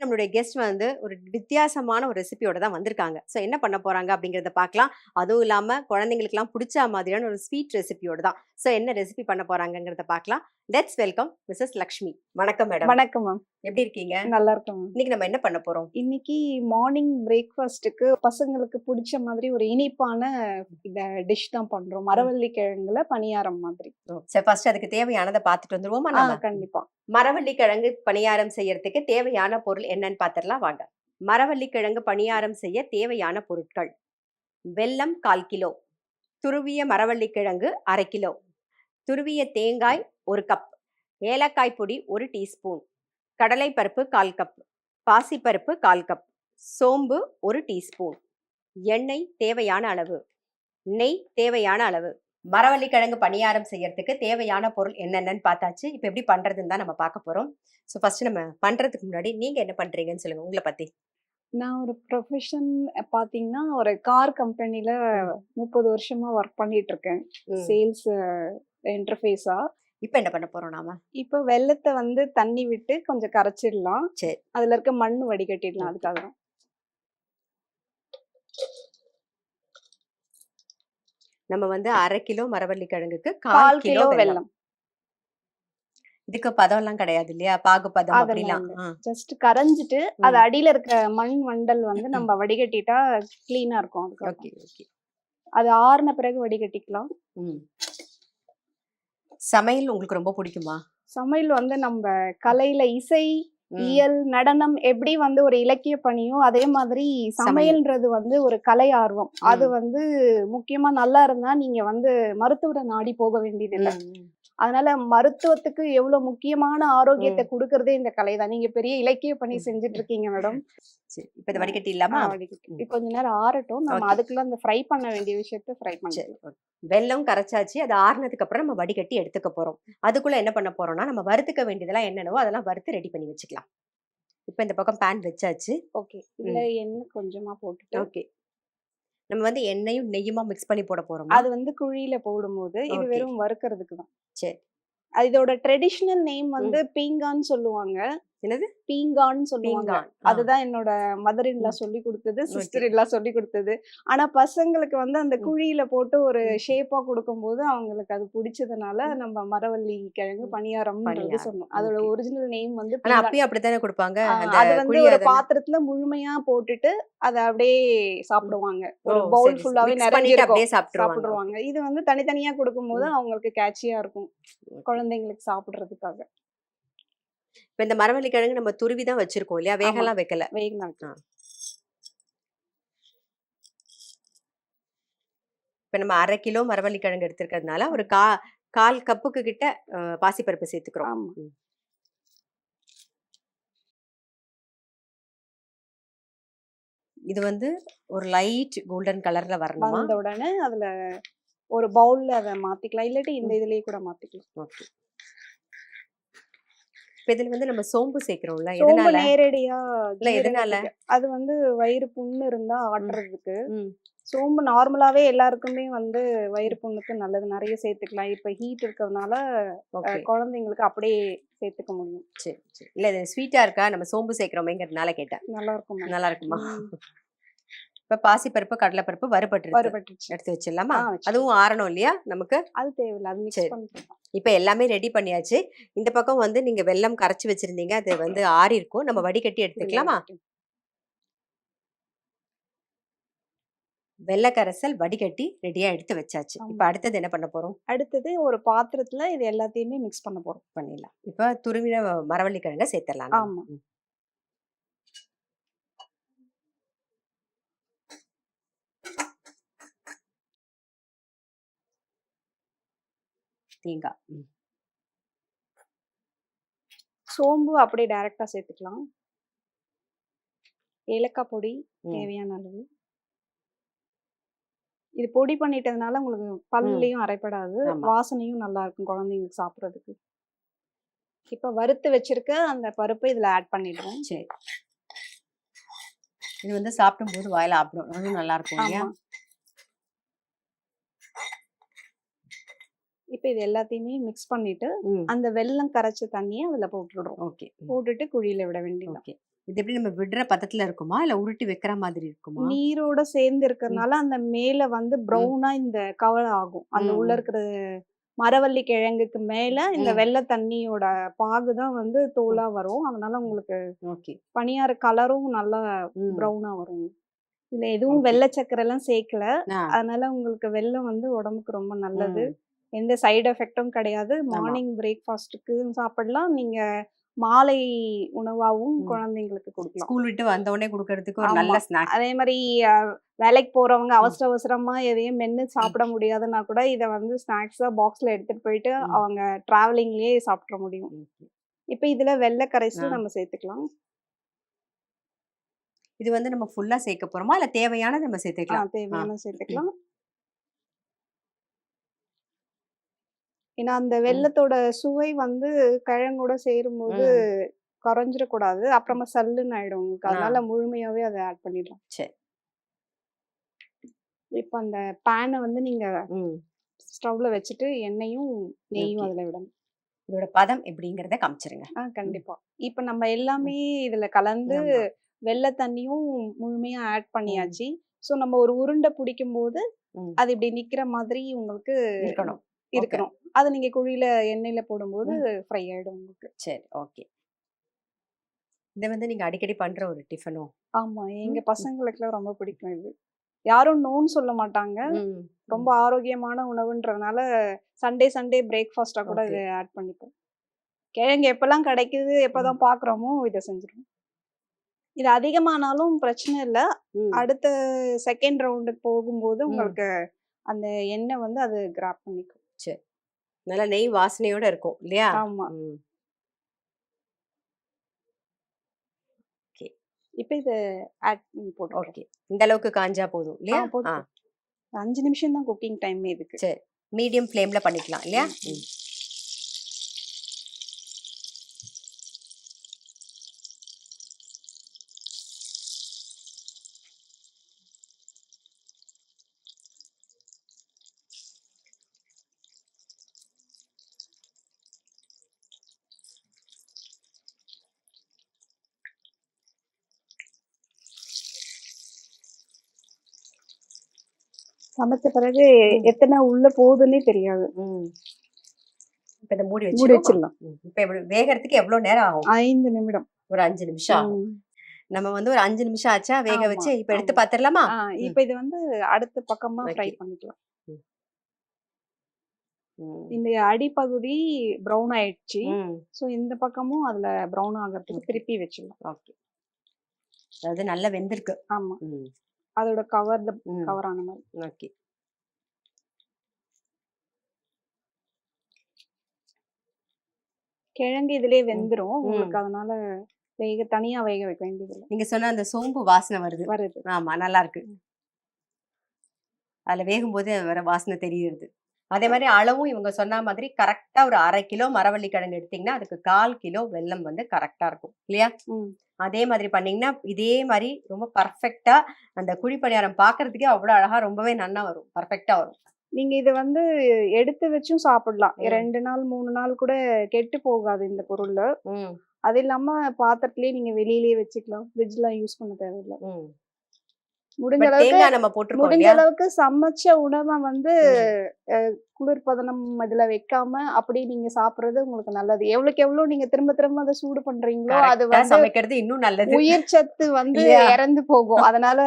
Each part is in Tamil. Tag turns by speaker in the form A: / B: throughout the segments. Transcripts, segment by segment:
A: நம்மளுடைய கெஸ்ட் வந்து ஒரு வித்தியாசமான ஒரு ரெசிபியோட தான் வந்திருக்காங்க. ஸோ என்ன பண்ண போறாங்க அப்படிங்கிறத பார்க்கலாம். அதுவும் இல்லாம குழந்தைங்களுக்குலாம் புடிச்ச மாதிரியான ஒரு ஸ்வீட் ரெசிபியோட தான். ஸோ என்ன ரெசிபி பண்ண போறாங்கங்கிறத பார்க்கலாம். Let's welcome Mrs Lakshmi. வணக்கம் மேடம்.
B: வணக்கம் மேம்.
A: எப்படி இருக்கீங்க?
B: நல்லா இருக்கேன் மேம்.
A: இன்னைக்கு நம்ம என்ன பண்ண போறோம்?
B: இன்னைக்கு மார்னிங் பிரேக்ஃபாஸ்ட்டுக்கு பசங்களுக்கு பிடிச்ச மாதிரி ஒரு இனிப்பான டிஷ் தான் பண்றோம். மரவள்ளி கிழங்குல பணியாரம் மாதிரி.
A: சரி, ஃபர்ஸ்ட் அதுக்கு தேவையானதை பார்த்துட்டு வந்துருவோமா நம்ம?
B: கண்டிப்பா.
A: மரவள்ளி கிழங்கு பணியாரம் செய்யறதுக்கு தேவையான பொருள் என்னன்னு பார்த்துடலாம் வாங்க. மரவள்ளி கிழங்கு பணியாரம் செய்ய தேவையான பொருட்கள்: வெல்லம் 1/4 கிலோ, துருவிய மரவள்ளி கிழங்கு 1/2 கிலோ, துருவிய தேங்காய் 1 கப், ஏலக்காய் பொடி 1 டீஸ்பூன், கடலைப்பருப்பு 1/4 கப், பாசிப்பருப்பு 1/4 கப், சோம்பு 1 டீஸ்பூன், எண்ணெய் தேவையான அளவு, நெய் தேவையான அளவு. மரவள்ளி கிழங்கு பணியாரம் செய்யறதுக்கு தேவையான பொருள் என்னென்னு பார்த்தாச்சு. இப்போ எப்படி பண்றதுன்னு தான் நம்ம பார்க்க போறோம். ஸோ ஃபர்ஸ்ட் நம்ம பண்றதுக்கு முன்னாடி நீங்க என்ன பண்றீங்கன்னு சொல்லுங்க, உங்களை பத்தி.
B: நான் ஒரு ப்ரொஃபஷன் பார்த்தீங்கன்னா ஒரு கார் கம்பெனில 30 வருஷமா ஒர்க் பண்ணிட்டு இருக்கேன். சேல்ஸ் இன்டர்ஃபேஸா.
A: இப்போ என்ன பண்ண போறோம் நாம?
B: இப்போ வெல்லத்தை வந்து தண்ணி விட்டு கொஞ்சம் கரைச்சிடலாம்.
A: சரி.
B: அதுல இருக்க மண் வடிகட்டிடலாம். அதுக்காக தான்.
A: நம்ம வந்து 1/2 கிலோ மரவள்ளி கிழங்குக்கு
B: 1/4 கிலோ வெல்லம்.
A: இதுக்கு பதம் எல்லாம் கிடையாது இல்லையா? பாகு பதம் அப்படிலாம்.
B: ஜஸ்ட் கரைஞ்சிட்டு அது அடியில இருக்க மண் மண்டல் வந்து நம்ம வடிகட்டிட்டா கிளீனா இருக்கும்.
A: Okay okay.
B: அது ஆறுன பிறகு வடிகட்டிக்கலாம்.
A: சமையல் உங்களுக்கு ரொம்ப பிடிக்குமா?
B: சமையல் வந்து நம்ம கலையில இசை, இயல், நடனம் எப்படி வந்து ஒரு இலக்கிய பணியோ அதே மாதிரி சமையல்ன்றது வந்து ஒரு கலை ஆர்வம். அது வந்து முக்கியமா நல்லா இருந்தா நீங்க வந்து மருத்துவரை நாடி போக வேண்டியதில்லை. அதனால மருத்துவத்துக்கு எவ்வளவு முக்கியமான ஆரோக்கியத்தை கொடுக்கறதே இந்த கலை தான். நீங்க பெரிய இலக்கிய பணி செஞ்சுட்டு இருக்கீங்க மேடம்.
A: இப்ப இந்த வடிகட்டி இல்லாம
B: வடிகட்டி கொஞ்ச நேரம் ஆறட்டும். நம்ம அதுக்குள்ள அந்த ஃப்ரை பண்ண வேண்டிய விஷயத்த ஃப்ரை பண்ணலாம்.
A: வெல்லம் கரைச்சாச்சு, அது ஆறுனதுக்கு அப்புறம் நம்ம வடிகட்டி எடுத்துக்க போறோம். அதுக்குள்ள என்ன பண்ண போறோம்னா, நம்ம வறுத்துக்க வேண்டியதெல்லாம் என்னென்னவோ அதெல்லாம் வறுத்து ரெடி பண்ணி வச்சுக்கலாம். இப்ப இந்த பக்கம் பேன் வச்சாச்சு.
B: ஓகே. இதுல எண்ணெய் கொஞ்சமா போட்டுட்டு.
A: ஓகே. நம்ம வந்து எண்ணெயும் நெய்யுமா மிக்ஸ் பண்ணி போட போறோம்.
B: அது வந்து குழியில போடும்போது இது வெறும் வறுக்கிறதுக்கு தான்.
A: சரி.
B: இதோட ட்ரெடிஷனல் நேம் வந்து பீங்கான்னு சொல்லுவாங்க.
A: என்னது?
B: பீங்கான்னு சொல்லுவாங்க. அதுதான் என்னோட மதர் இன்லா சொல்லி கொடுத்தது, சிஸ்டர் இன்லா சொல்லி கொடுத்தது. ஆனா பசங்களுக்கு வந்து அந்த குழியில போட்டு ஒரு ஷேப்பா கொடுக்கும்போது அவங்களுக்கு அது பிடிச்சதுனால நம்ம மரவள்ளி கிழங்கு பணியாரம்ன்றது சொன்னோம். அதோட ஒரிஜினல் நேம் வந்து
A: அப்பயும் அப்படித்தானே கொடுப்பாங்க.
B: அது வந்து ஒரு பாத்திரத்துல முழுமையா போட்டுட்டு அதை அப்படியே சாப்பிடுவாங்க. ஒரு பவுல் ஃபுல்லாவே நிறைய சாப்பிடுவாங்க. இது வந்து தனித்தனியா கொடுக்கும்போது அவங்களுக்கு கேட்சியா இருக்கும் குழந்தைங்களுக்கு சாப்பிடுறதுக்காக.
A: இப்ப இந்த மரவள்ளி கிழங்கு நம்ம துருவி தான் வச்சிருக்கோம் இல்லையா? வேகலாம் வைக்கல. இப்ப நம்ம 1/2 கிலோ மரவள்ளி கிழங்கு எடுத்திருக்கிறதுனால ஒரு 1/4 கப்புக்கு கிட்ட பாசிப்பருப்பு சேர்த்துக்கிறோம். இது வந்து ஒரு லைட் கோல்டன் கலர்ல வரணும்.
B: வந்த உடனே அதுல ஒரு பவுல்ல அதை மாத்திக்கலாம். இல்லாட்டி இந்த இதுலயே கூட மாத்திக்கலாம்.
A: ஓகே. இதுல வந்து நம்ம சோம்பு சேர்க்கிறோம்ல,
B: எதனால? நேரடியா
A: இல்ல எதனால?
B: அது வந்து வயிறு புண்ணு இருந்தா ஆட்டுறதுக்கு. சோம்பு நார்மலாவே எல்லாருக்குமே வந்து வயிறு புண்ணுக்கு நல்லது. நிறைய சேர்த்துக்கலாம். இப்ப ஹீட் இருக்கிறதுனால குழந்தைங்களுக்கு அப்படியே சேர்த்துக்க முடியும்.
A: சரி சரி. இல்ல இது ஸ்வீட்டா இருக்கா, நம்ம சோம்பு சேர்க்கிறோமேங்கிறதுனால கேட்டேன்.
B: நல்லா இருக்கும்.
A: நல்லா இருக்குமா? இப்ப பாசிப்பருப்பு, கடலைப்பருப்பு வறுபட்டுருச்சு. எடுத்து வச்சிடலாமா? அதுவும் ஆறணும் இல்லையா நமக்கு?
B: அது தேவையில்லை. அது மிக்ஸ் பண்ணிக்கலாம்.
A: இப்ப எல்லாமே ரெடி பண்ணியாச்சு. இந்த பக்கம் வந்து நீங்க வெல்லம் கரைச்சு வச்சிருந்தீங்க, அது வந்து ஆறி இருக்கும். நம்ம வடிகட்டி எடுத்துக்கலாமா? வெள்ளக்கரைசல் வடிகட்டி ரெடியா எடுத்து வச்சாச்சு. இப்ப அடுத்தது என்ன பண்ண போறோம்?
B: அடுத்தது ஒரு பாத்திரத்துல இது எல்லாத்தையுமே மிக்ஸ் பண்ண போறோம்.
A: பண்ணிடலாம். இப்ப துருவின மரவள்ளி கிழங்க சேர்த்துடலாம்.
B: ஆமா.
A: தேங்காய்,
B: சோம்பு அப்படியே டைரக்டா சேர்த்துக்கலாம். ஏலக்காய் பொடி தேவையான அளவு. இது பொடி பண்ணிட்டதுனால உங்களுக்கு பல்லையும் அரைப்படாது, வாசனையும் நல்லா இருக்கும் குழந்தைங்களுக்கு சாப்பிட்றதுக்கு. இப்ப வறுத்து வச்சிருக்க அந்த பருப்பை இதுல ஆட் பண்ணிடுவோம்.
A: சரி. இது வந்து சாப்பிடும் போது வாயில ஆப்பிடும், அதுவும் நல்லா இருக்கும் இல்லையா?
B: இப்ப இது எல்லாத்தையுமே மிக்ஸ் பண்ணிட்டு அந்த வெல்லம் கரைச்ச தண்ணியை அதுல போட்டுடுறோம்.
A: ஓகே.
B: போட்டுட்டு குழியில விட வேண்டியது.
A: ஓகே. இது எப்படி நம்ம விடுற பதத்துல இருக்குமா? இல்ல உருட்டி வைக்கிற மாதிரி இருக்குமா?
B: நீரோட சேர்ந்து இருக்கிறதுனால அந்த மேல வந்து ப்ரௌனா இந்த கவர் ஆகும். அந்த உள்ள
A: ம்.
B: இருக்கிற மரவள்ளி கிழங்குக்கு மேல இந்த
A: ம்.
B: வெள்ளை தண்ணியோட பாகு தான் வந்து
A: ம்.
B: தோலா வரும். அதனால உங்களுக்கு
A: ஓகே.
B: பணியார கலரும் நல்லா
A: ம்.
B: ப்ரௌனா வரும். இதுல எதுவும்
A: ஓகே.
B: வெள்ளை சர்க்கரைலாம் சேர்க்கல.
A: ஆ.
B: அதனால உங்களுக்கு வெல்லம் வந்து உடம்புக்கு ரொம்ப நல்லது.
A: ம்.
B: எந்த சைடு எஃபெக்ட்டும் கிடையாது.
A: ஆமா.
B: மார்னிங் பிரேக்ஃபாஸ்ட்டுக்கு சாப்பிடலாம். நீங்க மாலை உணவாவும்
A: ம்.
B: குழந்தைங்களுக்கு குடுக்கலாம்.
A: ஸ்கூல் விட்டு வந்த உடனே குடுக்கறதுக்கு ஒரு
B: ஆமா.
A: நல்ல ஸ்நாக்.
B: அதே மாரி அ வேலைக்கு போறவங்க
A: ம்.
B: அவசர அவசரமா எதையும் மென்னு
A: ம்.
B: சாப்பிட முடியாதுன்னா கூட, இத வந்து ஸ்நாக்ஸா பாக்ஸ்ல எடுத்துட்டு போயிட்டு
A: ம்.
B: அவங்க டிராவலிங்லயே சாப்பிட்ற முடியும்.
A: ம்.
B: இப்ப இதுல வெல்ல
A: ஆ.
B: கரைசல் நம்ம சேர்த்துக்கலாம்.
A: இது வந்து நம்ம ஃபுல்லா சேர்க்க போறோமா? இல்ல தேவையானது நம்ம சேர்த்துக்கலாம்? ஆ.
B: தேவையானது சேர்த்துக்கலாம். ஏன்னா, அந்த
A: ம்.
B: வெல்லத்தோட சுவை வந்து கிழங்கோட சேரும்போது
A: ம்.
B: குறைஞ்சிடக்கூடாது.
A: ம்.
B: அப்புறமா சல்லுன்னு ஆயிடும் உங்களுக்கு.
A: ஆ.
B: அதனால முழுமையாவே அத ஆட் பண்ணிடலாம்.
A: சரி.
B: இப்ப அந்த பேன வந்து நீங்க
A: ம்.
B: ஸ்டவ்ல வச்சுட்டு எண்ணெயும், நெய்யும்
A: ஓகே.
B: அதுல விடணும்.
A: இதோட பதம் எப்படிங்கிறத காமிச்சிருங்க. ம்.
B: கண்டிப்பா. இப்ப நம்ம எல்லாமே
A: ம்.
B: இதுல கலந்து
A: ஆமா.
B: வெள்ள தண்ணியும் முழுமையா ஆட்
A: ம்.
B: பண்ணியாச்சு. ஸோ நம்ம ஒரு உருண்டை பிடிக்கும்போது,
A: ம்.
B: அது இப்படி நிக்கிற மாதிரி உங்களுக்கு
A: இருக்கணும். ஓகே.
B: இருக்கணும். அத நீங்க குழியில எண்ணெயில போடும்போது
A: ம்.
B: ஃப்ரை ஆயிடும் உங்களுக்கு.
A: சரி. ஓகே. இத வந்து நீங்க அடிக்கடி பண்ற ஒரு டிஃபனோ?
B: ஆமா. எங்க
A: ம். ம்.
B: பசங்களுக்குலாம் ரொம்ப பிடிக்கும் இது. யாரும் நோன்னு சொல்ல மாட்டாங்க.
A: ம்.
B: ரொம்ப
A: ம்.
B: ஆரோக்கியமான உணவுன்றதுனால, சண்டே சண்டே பிரேக்ஃபாஸ்ட்டா கூட
A: ஓகே.
B: இத ஆட் பண்ணிப்போம். கிழங்கு எப்பலாம் கிடைக்குது,
A: ம்.
B: எப்பதான் பார்க்குறோமோ இத செஞ்சுருவோம். இது அதிகமானாலும் பிரச்சனை இல்ல.
A: ம்.
B: அடுத்த செகண்ட் ரவுண்டுக்கு போகும்போது
A: ம்.
B: உங்களுக்கு அந்த எண்ணெய் வந்து அது கிராப் பண்ணிக்கும்.
A: சரி. நல்லா நெய் வாசனையோட இருக்கும் இல்லையா?
B: ஆமா.
A: ம். ஓகே.
B: இப்ப இத ஆட் பண்ணி போட்டுக்கலாம்.
A: ஓகே. இந்த அளவுக்கு காஞ்சா போதும் இல்லையா?
B: போதும்
A: ஆ.
B: போதும். 5 நிமிஷம் தான் குக்கிங் டைமே இதுக்கு.
A: சரி. மீடியம் ஃப்ளேம்ல பண்ணிக்கலாம் இல்லையா?
B: ம், ம்.
A: ம்.
B: சமைச்ச பிறகு
A: ம்.
B: எத்தன உள்ள போகுதுன்னே தெரியாது.
A: ம். இப்ப இத மூடி
B: மூடி
A: வச்சுருவோமா?
B: வச்சிடலாம்.
A: ம். இப்ப வேகறதுக்கு எவ்வளோ நேரம் ஆகும்?
B: 5 நிமிடம்.
A: ஒரு 5 நிமிஷம் ஆகும்.
B: ம்.
A: நம்ம வந்து ஒரு 5 நிமிஷம் ஆச்சா வேக
B: ஆமா,
A: வச்சு, இப்ப எடுத்து
B: ஆமா.
A: பாத்துரலாமா? ம்.
B: இப்ப இது வந்து அடுத்த பக்கமா ஃப்ரை
A: ஓகே.
B: பண்ணிக்கலாம்.
A: ம். ம்.
B: இந்த அடிப்பகுதி ப்ரவுன் ஆயிடுச்சு.
A: ம்.
B: ஸோ இந்த பக்கமும் அதுல ப்ரவுன் ஆகறதுக்கு
A: ஓகே.
B: திருப்பி வச்சிடலாம்.
A: ஓகே. அதாவது நல்லா வெந்திருக்கு.
B: ஆமா.
A: ம்.
B: அதோட
A: ம்.
B: கவர் ஆன மாரி.
A: ஓகே.
B: கிழங்கு இதிலயே
A: ம்.
B: வெந்துரும்.
A: ம்.
B: உங்களுக்கு அதனால தனியா வேக வைக்க வேண்டியதில்ல.
A: நீங்க சொன்ன அந்த சோம்பு வாசனை வருது.
B: வருது.
A: ஆமா, நல்லாருக்கு.
B: ம்.
A: அதுல வேகும்போதே வர வாசனை தெரியுது. அதே மாரி அளவும் இவங்க சொன்ன மாதிரி கரெக்ட்டா ஒரு 1/2 கிலோ மரவள்ளி கிழங்கு எடுத்தீங்கன்னா, அதுக்கு 1/4 கிலோ வெல்லம் வந்து கரெக்ட்டா இருக்கும். இல்லையா?
B: ம்.
A: அதே மாதிரி பண்ணீங்கன்னா, இதே மாரி ரொம்ப பெர்ஃபெக்ட்டா அந்த குழி பணியாரம் பார்க்கறதுக்கே அவ்வளோ அழகா ரொம்பவே நன்னா வரும். பெர்ஃபெக்ட்டா வரும்.
B: நீங்க இத வந்து எடுத்து வச்சும் சாப்பிடலாம்.
A: ம்.
B: 2 நாள், 3 நாள் கூட கெட்டு போகாது இந்த பொருளு.
A: ம்.
B: அது இல்லாம பாத்திரத்திலேயே நீங்க வெளியிலயே வச்சுக்கலாம். ஃப்ரிட்ஜ்லாம் யூஸ் பண்ண தேவையில்ல.
A: ம்.
B: முடிஞ்ச
A: பட்
B: அளவுக்கு
A: தேங்காய் நம்ம போட்டுருக்கோம்
B: முடிஞ்ச
A: இல்லையா?
B: அளவுக்கு சமைச்ச உணவ வந்து
A: ம்.
B: குளிர்பதனம் இதுல வைக்காம அப்படியே நீங்க சாப்பிடுறது உங்களுக்கு நல்லது. எவ்வளவுக்கு எவ்வளோ நீங்க திரும்ப திரும்ப அத சூடு பண்றீங்களோ, அது
A: கரெக்ட்டா
B: வந்து
A: சமைக்கிறது இன்னும் நல்லது.
B: உயிர் சத்து வந்து
A: இல்லையா?
B: இறந்து போகும். அதனால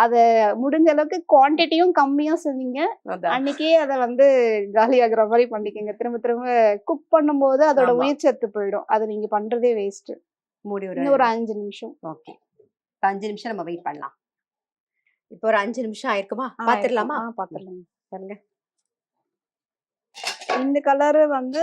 B: அத முடிஞ்ச அளவுக்கு குவான்டிட்டியும் கம்மியா செஞ்சீங்க.
A: அதான்.
B: அன்னைக்கே அத வந்து காலியாகுற மாரி பண்ணிக்கங்க. திரும்ப திரும்ப குக் பண்ணும்போது அதோட
A: ஆமா.
B: உயிர் சத்து போயிடும். அது நீங்க பண்றதே வேஸ்ட்.
A: மூடி ஒரு
B: இன்னும் ஒரு 5 நிமிஷம்.
A: ஓகே. 5 நிமிஷம் நம்ம வெயிட் பண்ணலாம். இப்போ ஒரு 5 நிமிஷம் ஆயிருக்குமா?
B: இருக்கும்.
A: பாத்துரலாமா? ம்.
B: பாத்துரலாம்.
A: பாருங்க.
B: இந்த கலரு வந்து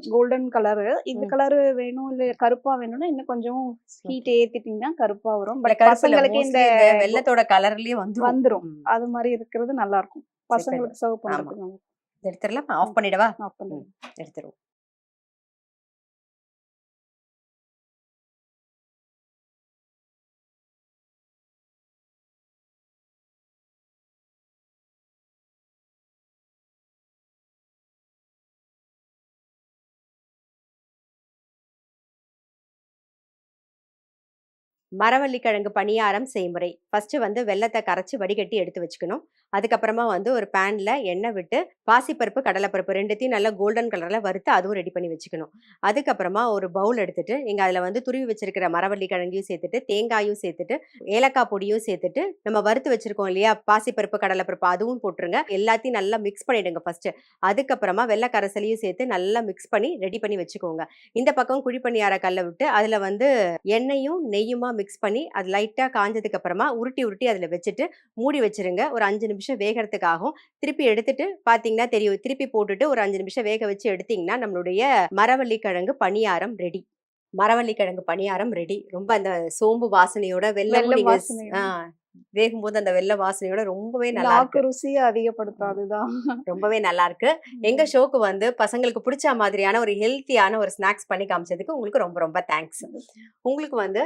B: கோல்டன் கலரு. இந்த
A: ம்.
B: கலரு வேணும், இல்ல கருப்பா வேணும்னா, இன்னும் கொஞ்சம் ஹீட்
A: ஓகே.
B: ஏத்திட்டீங்கன்னா கருப்பா வரும்.
A: இல்ல
B: பட்
A: கருப்பு இல்ல.
B: பசங்களுக்கு இந்த
A: மோஸ்ட்லி இந்த வெல்லத்தோட கலர்லயே வந்துரும்.
B: வந்துரும்.
A: ம்.
B: அது மாரி இருக்கிறது நல்லாருக்கும்.
A: சரி இப்ப
B: பசங்களுக்கு சர்வ்
A: ஆமா.
B: பண்றதுக்கு நல்லா
A: இத எடுத்துரலாமா?
B: ம்.
A: ஆஃப் பண்ணிடவா?
B: ஆஃப்
A: ம்.
B: பண்ணிடுங்க.
A: எடுத்துருவோம். மரவள்ளிக்கிழங்கு பணியாரம் செய்முறை. ஃபர்ஸ்ட் வந்து வெல்லத்தை கரைச்சி வடிகட்டி எடுத்து வச்சுக்கணும். அதுக்கப்புறமா வந்து ஒரு பேன்ல எண்ணெய் விட்டு பாசிப்பருப்பு, கடலைப்பருப்பு 2த்தையும் நல்லா கோல்டன் கலர்ல வறுத்து அதுவும் ரெடி பண்ணி வச்சுக்கணும். அதுக்கப்புறமா ஒரு பவுல் எடுத்துட்டு நீங்க அதுல வந்து துருவி வச்சிருக்கிற மரவள்ளிக்கிழங்கையும் சேர்த்துட்டு, தேங்காயும் சேர்த்துட்டு, ஏலக்காய் பொடியும் சேர்த்துட்டு, நம்ம வறுத்து வச்சிருக்கோம் இல்லையா பாசிப்பருப்பு, கடலைப்பருப்பு அதுவும் போட்டுருங்க. எல்லாத்தையும் நல்லா மிக்ஸ் பண்ணிடுங்க ஃபர்ஸ்ட். அதுக்கப்புறமா வெள்ளை கரைசலையும் சேர்த்து நல்லா மிக்ஸ் பண்ணி ரெடி பண்ணி வச்சுக்கோங்க. இந்த பக்கம் குழிப்பணியார கல்ல விட்டு அதுல வந்து எண்ணெயும் நெய்யுமா மிக்ஸ் பண்ணி அது லைட்டா காஞ்சதுக்கு அப்புறமா உருட்டி உருட்டி அதுல வச்சுட்டு மூடி வச்சிருங்க. ஒரு 5 நிமிஷம் வேகறதுக்கு ஆகும். திருப்பி எடுத்துட்டு பாத்தீங்கன்னா தெரியும். திருப்பி போட்டுட்டு ஒரு 5 நிமிஷம் வேக வச்சு எடுத்தீங்கன்னா நம்மளுடைய மரவள்ளிக்கிழங்கு பணியாரம் ரெடி. மரவள்ளிக்கிழங்கு பணியாரம் ரெடி. ரொம்ப அந்த சோம்பு வாசனையோட வெல்லமும்
B: வெல்லம்
A: நீங்க
B: வாசனையோட.
A: வேகும்போது அந்த வெல்ல வாசனையோட ரொம்பவே நல்லா
B: நாக்கு
A: இருக்கு.
B: ருசியை அதிகப்படுத்தும் அதுதான்.
A: ரொம்பவே நல்லா இருக்கு. எங்க ஷோக்கு வந்து பசங்களுக்கு பிடிச்ச மாதிரியான ஒரு ஹெல்த்தியான ஒரு ஸ்நாக்ஸ் பண்ணி காமிச்சதுக்கு உங்களுக்கு ரொம்ப ரொம்ப தேங்க்ஸ். உங்களுக்கு வந்து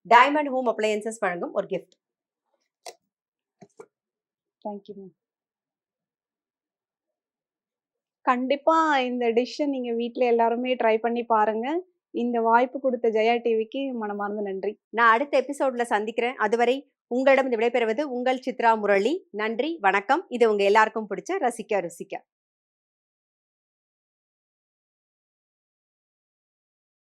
A: டைமண்ட் ஹோம் அப்ளையன்சஸ் வழங்கும் ஒரு கிஃப்ட்.
B: Thank you ma'am. கண்டிப்பா இந்த டிஷ்ஷை நீங்க வீட்ல எல்லாருமே ட்ரை பண்ணி பாருங்க. இந்த வாய்ப்பு கொடுத்த ஜெயா டிவிக்கு மனமார்ந்த நன்றி.
A: நான் அடுத்த எபிசோட்ல சந்திக்கிறேன். அதுவரை உங்களிடம் விடைபெறுவது உங்கள் சித்ரா முரளி. நன்றி, வணக்கம். இது உங்க எல்லாருக்கும் பிடிச்ச ரசிக்க ருசிக்க.